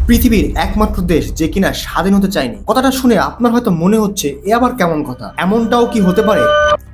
পৃথিবীর একমাত্র দেশ যে কিনা স্বাধীন হতে চায়নি। কথাটা শুনে আপনার হয়তো মনে হচ্ছে এ আবার কেমন কথা, এমনটাও কি হতে পারে?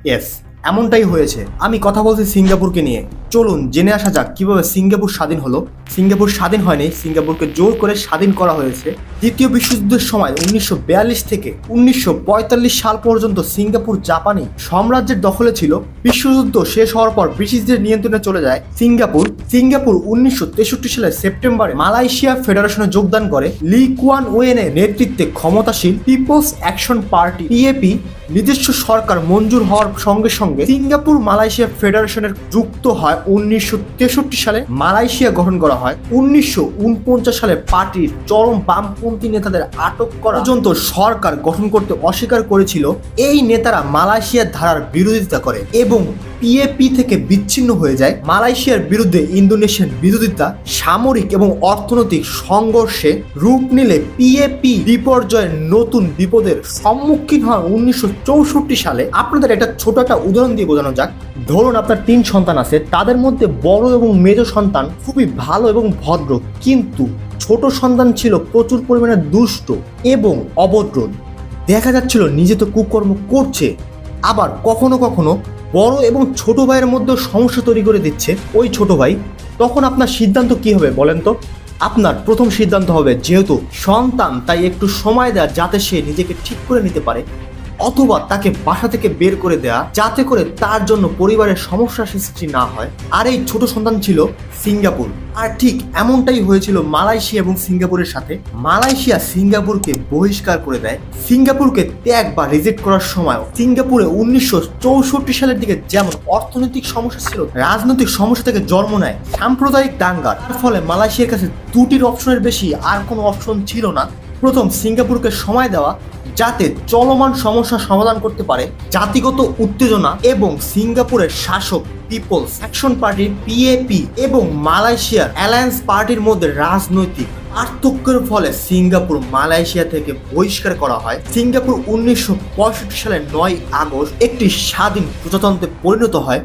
ইয়েস, এমনটাই হয়েছে। আমি কথা বলছি সিঙ্গাপুরকে নিয়ে। চলুন জেনে আসা যাক কিভাবে সিঙ্গাপুর স্বাধীন হলো। সিঙ্গাপুর স্বাধীন হয়নি, সিঙ্গাপুরকে জোর করে স্বাধীন করা হয়েছে। দ্বিতীয় বিশ্বযুদ্ধের সময় 1942 থেকে 1945 সাল পর্যন্ত সিঙ্গাপুর জাপানি সাম্রাজ্যের দখলে ছিল। বিশ্বযুদ্ধ শেষ হওয়ার পর ব্রিটিশদের নিয়ন্ত্রণে চলে যায় সিঙ্গাপুর। 1963 সালের সেপ্টেম্বরে মালয়েশিয়া ফেডারেশনে যোগদান করে। লি কুয়ান ইউয়ের নেতৃত্বে ক্ষমতাসীন পিপলস অ্যাকশন পার্টি পিএপি নিজস্ব সরকার মঞ্জুর হওয়ার সঙ্গে সঙ্গে সিঙ্গাপুর মালয়েশিয়া ফেডারেশনের যুক্ত হয়। 1963 সালে মালয়েশিয়া গঠন করা হয়। 1949 সালে পার্টির চরম বামপন্থী নেতাদের আটক করা পর্যন্ত সরকার গঠন করতে অস্বীকার করেছিল। এই নেতারা মালয়েশিয়ার ধারার বিরোধিতা করে এবং পিএপি থেকে বিচ্ছিন্ন হয়ে যায়। মালয়েশিয়ার বিরুদ্ধে ইন্দোনেশিয়ার বিরোধিতা সামরিক এবং অর্থনৈতিক সংঘর্ষে রূপ নিলে পিএপি বিপর্যয়ের নতুন বিপদের সম্মুখীন হয় 1964 সালে। আপনাদের একটা ছোট একটা উদাহরণ দিয়ে বোঝানো যাক। ধরুন আপনার 3 সন্তান আছে, তাদের মধ্যে বড় এবং মেজ সন্তান খুবই ভালো এবং ভদ্র, কিন্তু ছোট সন্তান ছিল প্রচুর পরিমাণে দুষ্ট এবং অভদ্র। দেখা যাচ্ছিল নিজে তো কুকর্ম করছে, আবার কখনো কখনো বড় এবং ছোট ভাইয়ের মধ্যে সমস্যা তৈরি করে দিচ্ছে ওই ছোট ভাই। তখন আপনার সিদ্ধান্ত কি হবে বলেন তো? আপনার প্রথম সিদ্ধান্ত হবে, যেহেতু সন্তান তাই একটু সময় দেওয়া যাতে সে নিজেকে ঠিক করে নিতে পারে, অথবা তাকে বাসা থেকে বের করে দেয়া যাতে করে তার জন্য পরিবারের সমস্যা সৃষ্টি না হয়। আর এই ছোট সন্তান ছিল সিঙ্গাপুর। আর ঠিক এমনটাই হয়েছিল মালয়েশিয়া এবং সিঙ্গাপুরের সাথে। মালয়েশিয়া সিঙ্গাপুরকে বহিষ্কার করে দেয়। সিঙ্গাপুরকে ত্যাগ বা রিজেক্ট করার সময় সিঙ্গাপুরে 1964 সালের দিকে যেমন অর্থনৈতিক সমস্যা ছিল, রাজনৈতিক সমস্যা থেকে জন্ম নেয় সাম্প্রদায়িক দাঙ্গা। তার ফলে মালয়েশিয়ার কাছে দুটির অপশনের বেশি আর কোনো অপশন ছিল না। প্রথম, সিঙ্গাপুরকে সময় দেওয়া যাতে চলমান সমস্যার সমাধান করতে পারে। জাতিগত উত্তেজনা এবং সিঙ্গাপুরের শাসক পিপলস অ্যাকশন পার্টি পিএপি এবং মালয়েশিয়ার অ্যালায়েন্স পার্টির মধ্যে রাজনৈতিক পার্থক্যের ফলে সিঙ্গাপুর মালয়েশিয়া থেকে বহিষ্কার করা হয়। সিঙ্গাপুর 1965 সালের 9 আগস্ট একটি স্বাধীন প্রজাতন্ত্রে পরিণত হয়।